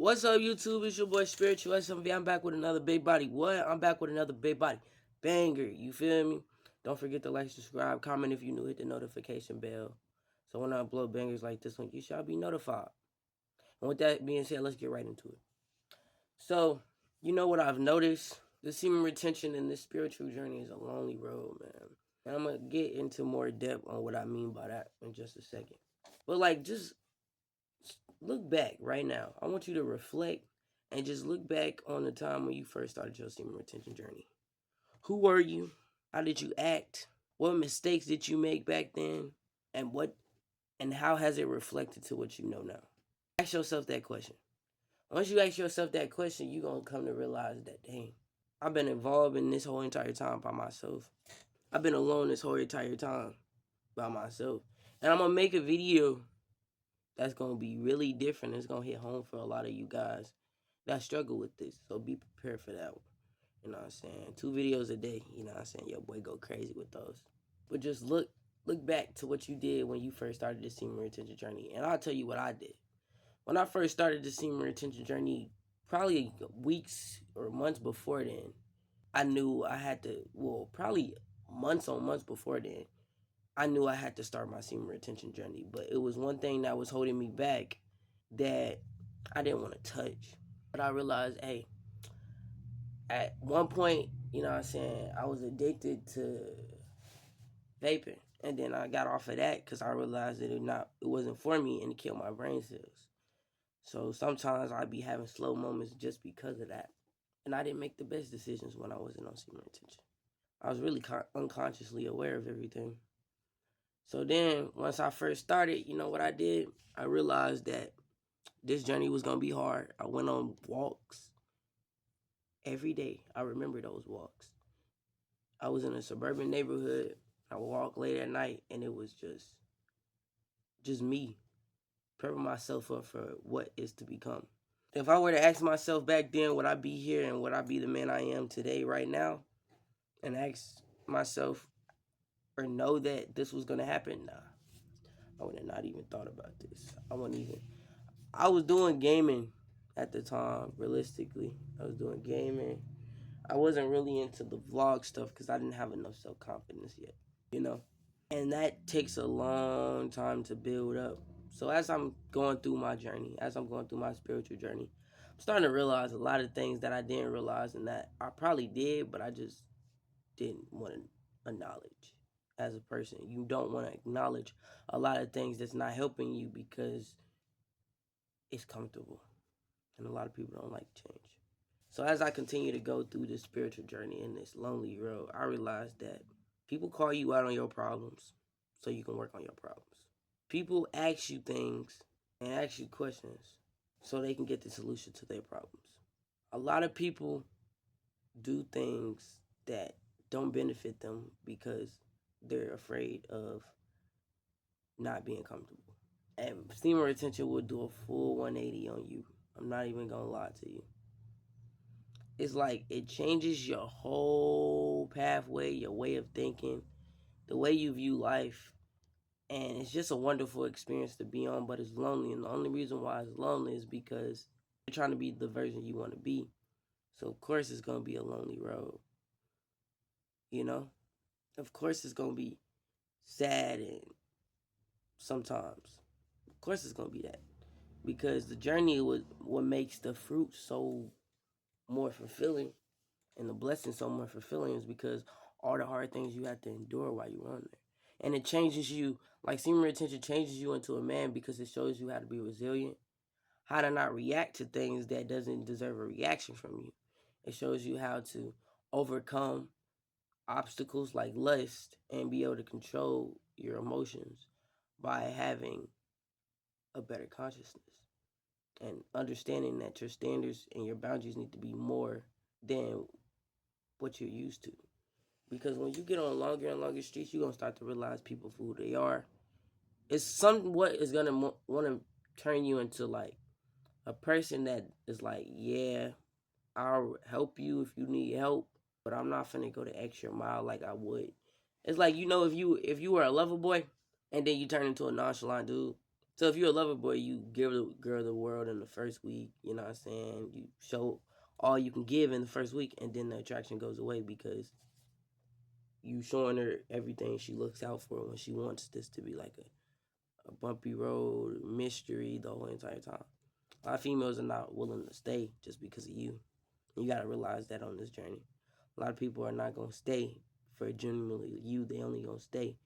What's up, YouTube? It's your boy Spiritual SMV. I'm back with another big body. What? I'm back with another big body banger. You feel me? Don't forget to like, subscribe, comment if you're new. Hit the notification bell. So when I upload bangers like this one, you shall be notified. And with that being said, let's get right into it. So, you know what I've noticed? The semen retention in this spiritual journey is a lonely road, man. And I'm going to get into more depth on what I mean by that in just a second. But just look back right now. I want you to reflect and just look back on the time when you first started your semen retention journey. Who were you? How did you act? What mistakes did you make back then? And how has it reflected to what you know now? Ask yourself that question. Once you ask yourself that question, you're going to come to realize that, dang, I've been involved in this whole entire time by myself. I've been alone this whole entire time by myself. And I'm going to make a video that's going to be really different. It's going to hit home for a lot of you guys that struggle with this. So be prepared for that one. You know what I'm saying? 2 videos a day. You know what I'm saying? Your boy go crazy with those. But just look back to what you did when you first started the semen retention journey. And I'll tell you what I did. When I first started the semen retention journey, probably weeks or months before then, I knew I had to, probably months on months before then, I knew I had to start my semen retention journey. But it was one thing that was holding me back that I didn't want to touch. But I realized, hey, at one point, you know what I'm saying, I was addicted to vaping. And then I got off of that because I realized that it wasn't for me and it killed my brain cells. So sometimes I'd be having slow moments just because of that. And I didn't make the best decisions when I wasn't on semen retention. I was really unconsciously aware of everything. So then once I first started, you know what I did? I realized that this journey was going to be hard. I went on walks every day. I remember those walks. I was in a suburban neighborhood. I would walk late at night, and it was just me prepping myself up for what is to become. If I were to ask myself back then, would I be here and would I be the man I am today, right now, and ask myself or know that this was going to happen? Nah, I would have not even thought about this. I was doing gaming at the time, realistically. I was doing gaming. I wasn't really into the vlog stuff because I didn't have enough self-confidence yet, you know? And that takes a long time to build up. So as I'm going through my journey, as I'm going through my spiritual journey, I'm starting to realize a lot of things that I didn't realize and that I probably did, but I just didn't want to acknowledge as a person. You don't want to acknowledge a lot of things that's not helping you because it's comfortable. And a lot of people don't like change. So as I continue to go through this spiritual journey in this lonely road, I realized that people call you out on your problems so you can work on your problems. People ask you things and ask you questions so they can get the solution to their problems. A lot of people do things that don't benefit them because they're afraid of not being comfortable. And semen retention will do a full 180 on you. I'm not even gonna lie to you. It's like it changes your whole pathway, your way of thinking, the way you view life. And it's just a wonderful experience to be on, but it's lonely. And the only reason why it's lonely is because you're trying to be the version you want to be. So, of course, it's going to be a lonely road. You know? Of course, it's going to be sad and sometimes. Of course, it's going to be that. Because the journey is what makes the fruit so more fulfilling and the blessing so more fulfilling is because all the hard things you have to endure while you're on there. And it changes you, like semen retention changes you into a man because it shows you how to be resilient, how to not react to things that doesn't deserve a reaction from you. It shows you how to overcome obstacles like lust and be able to control your emotions by having a better consciousness and understanding that your standards and your boundaries need to be more than what you're used to. Because when you get on longer and longer streets, you're going to start to realize people for who they are. It's somewhat is going to want to turn you into like a person that is like, yeah, I'll help you if you need help, but I'm not finna go the extra mile like I would. It's like, if you were a lover boy and then you turn into a nonchalant dude, So if you're a lover boy, you give the girl the world in the first week. You know what I'm saying? You show all you can give in the first week, and then the attraction goes away because you showing her everything she looks out for when she wants this to be like a bumpy road, mystery the whole entire time. A lot of females are not willing to stay just because of you. You gotta realize that on this journey. A lot of people are not gonna stay for genuinely you. They only gonna stay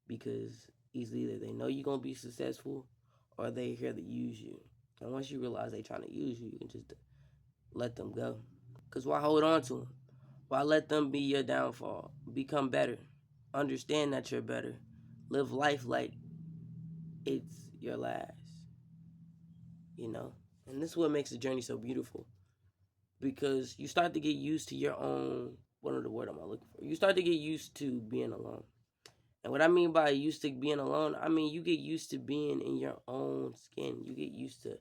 because either they know you're gonna be successful or they here to use you. And once you realize they trying to use you, you can just let them go. Cause why hold on to them? Why let them be your downfall? Become better. Understand that you're better. Live life like it's your last. You know? And this is what makes the journey so beautiful. Because you start to get used to your own, what are the word am I looking for? You start to get used to being alone. And what I mean by used to being alone, I mean you get used to being in your own skin. You get used to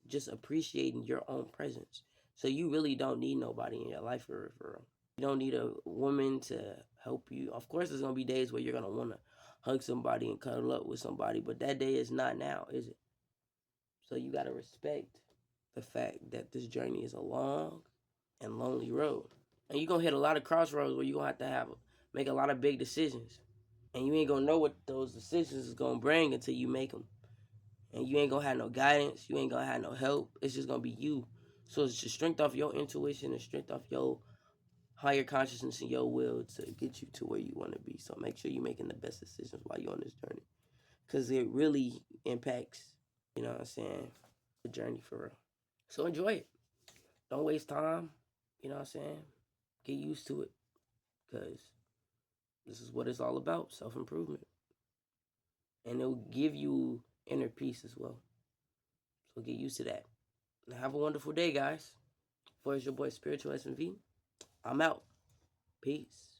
just appreciating your own presence. So you really don't need nobody in your life for real. You don't need a woman to help you. Of course, there's gonna be days where you're gonna wanna hug somebody and cuddle up with somebody, but that day is not now, is it? So you gotta respect the fact that this journey is a long and lonely road, and you're gonna hit a lot of crossroads where you're gonna have to make a lot of big decisions, and you ain't gonna know what those decisions is gonna bring until you make them. And you ain't gonna have no guidance, you ain't gonna have no help. It's just gonna be you. So it's just strength off your intuition and strength off your higher consciousness and your will to get you to where you want to be. So make sure you're making the best decisions while you're on this journey, because it really impacts, you know what I'm saying, the journey for real. So enjoy it. Don't waste time. You know what I'm saying? Get used to it, because this is what it's all about, self-improvement. And it'll give you inner peace as well. So get used to that. Now have a wonderful day, guys. For it's your boy Spiritual SMV. I'm out. Peace.